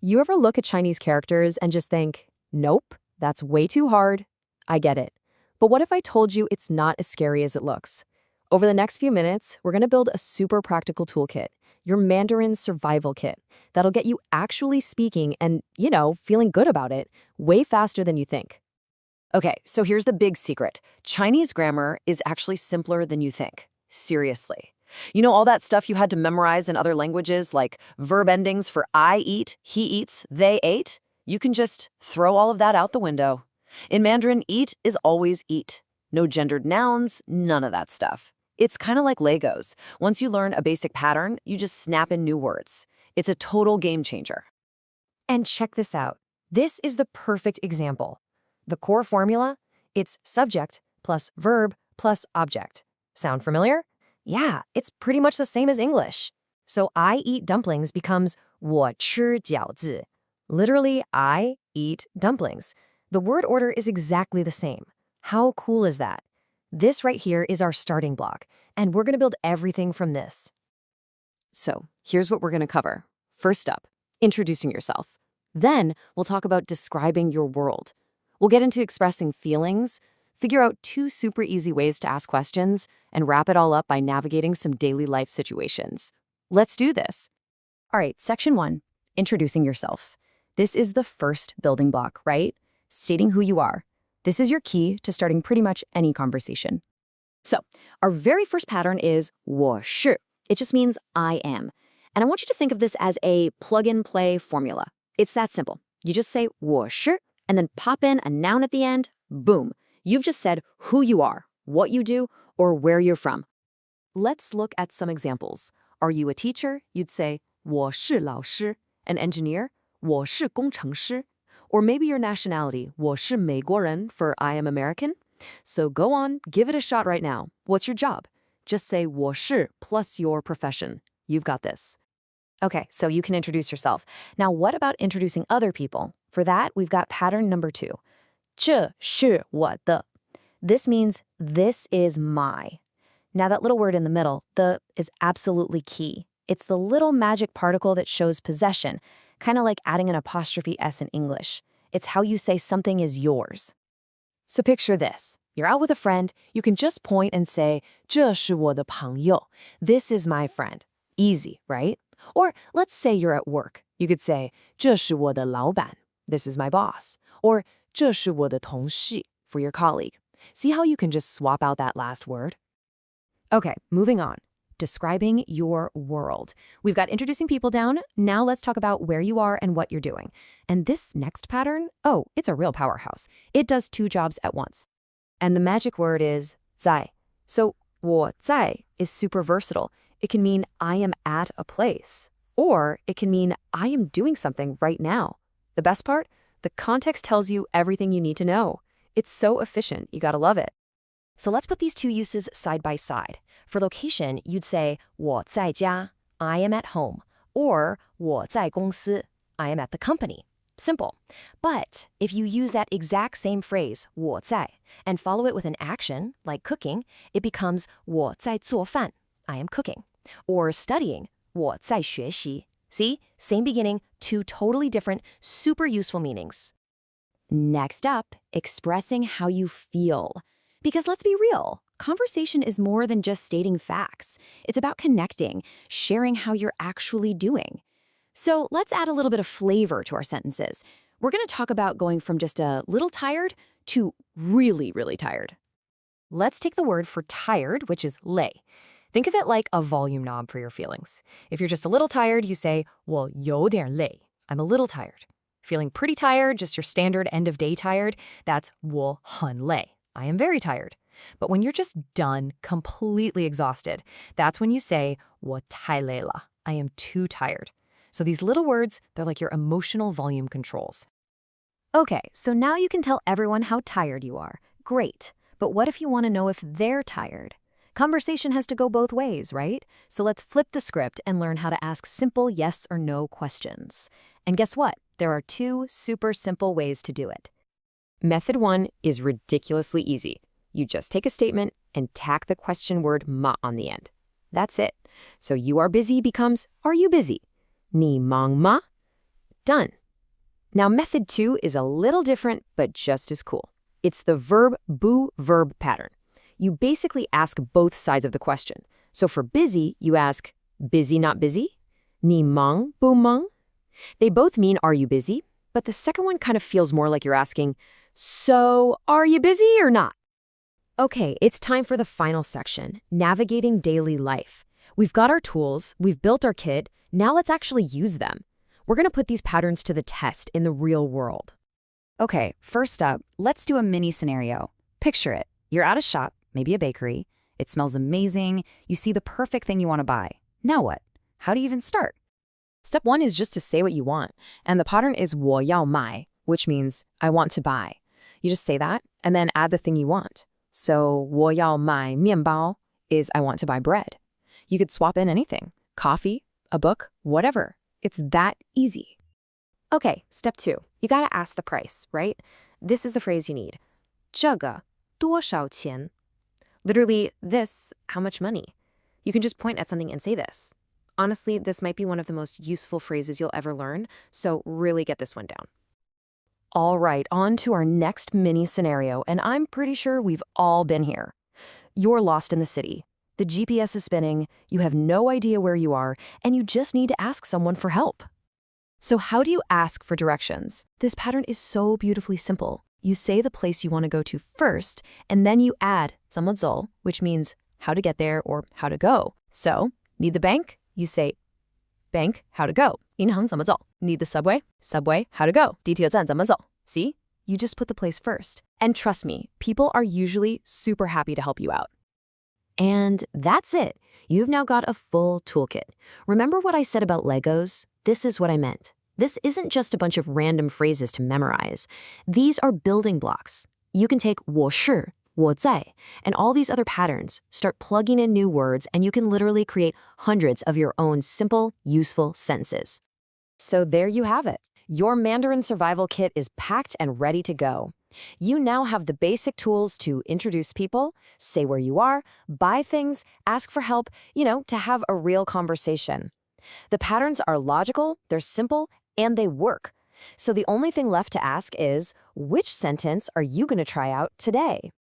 You ever look at Chinese characters and just think, nope, that's way too hard? I get it. But what if I told you it's not as scary as it looks? Over the next few minutes, we're going to build a super practical toolkit, your Mandarin survival kit, that'll get you actually speaking and, feeling good about it way faster than you think. Okay, so here's the big secret. Chinese grammar is actually simpler than you think. Seriously. You know all that stuff you had to memorize in other languages, like verb endings for I eat, he eats, they ate? You can just throw all of that out the window. In Mandarin, eat is always eat. No gendered nouns, none of that stuff. It's kind of like Legos. Once you learn a basic pattern, you just snap in new words. It's a total game changer. And check this out. This is the perfect example. The core formula, it's subject plus verb plus object. Sound familiar? Yeah, it's pretty much the same as English. So I eat dumplings becomes 我吃饺子. Literally, I eat dumplings. The word order is exactly the same. How cool is that? This right here is our starting block, and we're going to build everything from this. So here's what we're going to cover. First up, introducing yourself. Then we'll talk about describing your world. We'll get into expressing feelings, figure out 2 super easy ways to ask questions, and wrap it all up by navigating some daily life situations. Let's do this. All right, section 1, introducing yourself. This is the first building block, right? Stating who you are. This is your key to starting pretty much any conversation. So, our very first pattern is 我是. It just means I am. And I want you to think of this as a plug-and-play formula. It's that simple. You just say 我是, and then pop in a noun at the end, boom. You've just said who you are, what you do, or where you're from. Let's look at some examples. Are you a teacher? You'd say 我是老师. An engineer? 我是工程师. Or maybe your nationality, 我是美国人 for I am American. So go on, give it a shot right now. What's your job? Just say 我是 plus your profession. You've got this. Okay, so you can introduce yourself. Now, what about introducing other people? For that, we've got pattern number 2. 这是我的. This means this is my. Now, that little word in the middle, the, is absolutely key. It's the little magic particle that shows possession, kind of like adding an apostrophe S in English. It's how you say something is yours. So picture this. You're out with a friend. You can just point and say, 这是我的朋友. This is my friend. Easy, right? Or let's say you're at work. You could say, 这是我的老板. This is my boss. Or 这是我的同事 for your colleague. See how you can just swap out that last word? Okay, moving on. Describing your world. We've got introducing people down. Now let's talk about where you are and what you're doing. And this next pattern, oh, it's a real powerhouse. It does 2 jobs at once. And the magic word is 在. So 我在 is super versatile. It can mean I am at a place. Or it can mean I am doing something right now. The best part? The context tells you everything you need to know. It's so efficient, you gotta love it. So let's put these 2 uses side by side. For location, you'd say 我在家, I am at home, or 我在公司, I am at the company. Simple. But if you use that exact same phrase, 我在, and follow it with an action, like cooking, it becomes 我在做饭, I am cooking. Or studying, 我在学习. See? Same beginning, 2 totally different, super useful meanings. Next up, expressing how you feel. Because let's be real, conversation is more than just stating facts. It's about connecting, sharing how you're actually doing. So let's add a little bit of flavor to our sentences. We're going to talk about going from just a little tired to really, really tired. Let's take the word for tired, which is 累. Think of it like a volume knob for your feelings. If you're just a little tired, you say, 我有点累. I'm a little tired. Feeling pretty tired, just your standard end of day tired, that's 我很累. I am very tired. But when you're just done, completely exhausted, that's when you say, 我太累了. I am too tired. So these little words, they're like your emotional volume controls. Okay, so now you can tell everyone how tired you are. Great. But what if you want to know if they're tired? Conversation has to go both ways, right? So let's flip the script and learn how to ask simple yes or no questions. And guess what? There are 2 super simple ways to do it. Method 1 is ridiculously easy. You just take a statement and tack the question word ma on the end. That's it. So you are busy becomes are you busy? 你忙吗? Done. Now, method 2 is a little different, but just as cool. It's the verb pattern. You basically ask both sides of the question. So for busy, you ask, busy not busy? 你忙不忙? They both mean, are you busy? But the second one kind of feels more like you're asking, so are you busy or not? Okay, it's time for the final section, navigating daily life. We've got our tools, we've built our kit, now let's actually use them. We're going to put these patterns to the test in the real world. Okay, first up, let's do a mini scenario. Picture it. You're at a shop, maybe a bakery. It smells amazing. You see the perfect thing you want to buy. Now what? How do you even start? Step 1 is just to say what you want, and the pattern is 我要买, which means I want to buy. You just say that, and then add the thing you want. So 我要买面包 is I want to buy bread. You could swap in anything, coffee, a book, whatever. It's that easy. Okay, step 2. You gotta ask the price, right? This is the phrase you need. 这个多少钱? Literally, this, how much money? You can just point at something and say this. Honestly, this might be one of the most useful phrases you'll ever learn, so really get this one down. All right, on to our next mini scenario, and I'm pretty sure we've all been here. You're lost in the city. The GPS is spinning, you have no idea where you are, and you just need to ask someone for help. So how do you ask for directions? This pattern is so beautifully simple. You say the place you want to go to first, and then you add 怎么走, which means how to get there or how to go. So, need the bank? You say bank, how to go. 银行怎么走? Need the subway? Subway, how to go. 地铁站怎么走? See? You just put the place first. And trust me, people are usually super happy to help you out. And that's it. You've now got a full toolkit. Remember what I said about Legos? This is what I meant. This isn't just a bunch of random phrases to memorize. These are building blocks. You can take 我是, 我在, and all these other patterns, start plugging in new words, and you can literally create hundreds of your own simple, useful sentences. So there you have it. Your Mandarin survival kit is packed and ready to go. You now have the basic tools to introduce people, say where you are, buy things, ask for help, to have a real conversation. The patterns are logical, they're simple, and they work. So the only thing left to ask is, which sentence are you going to try out today?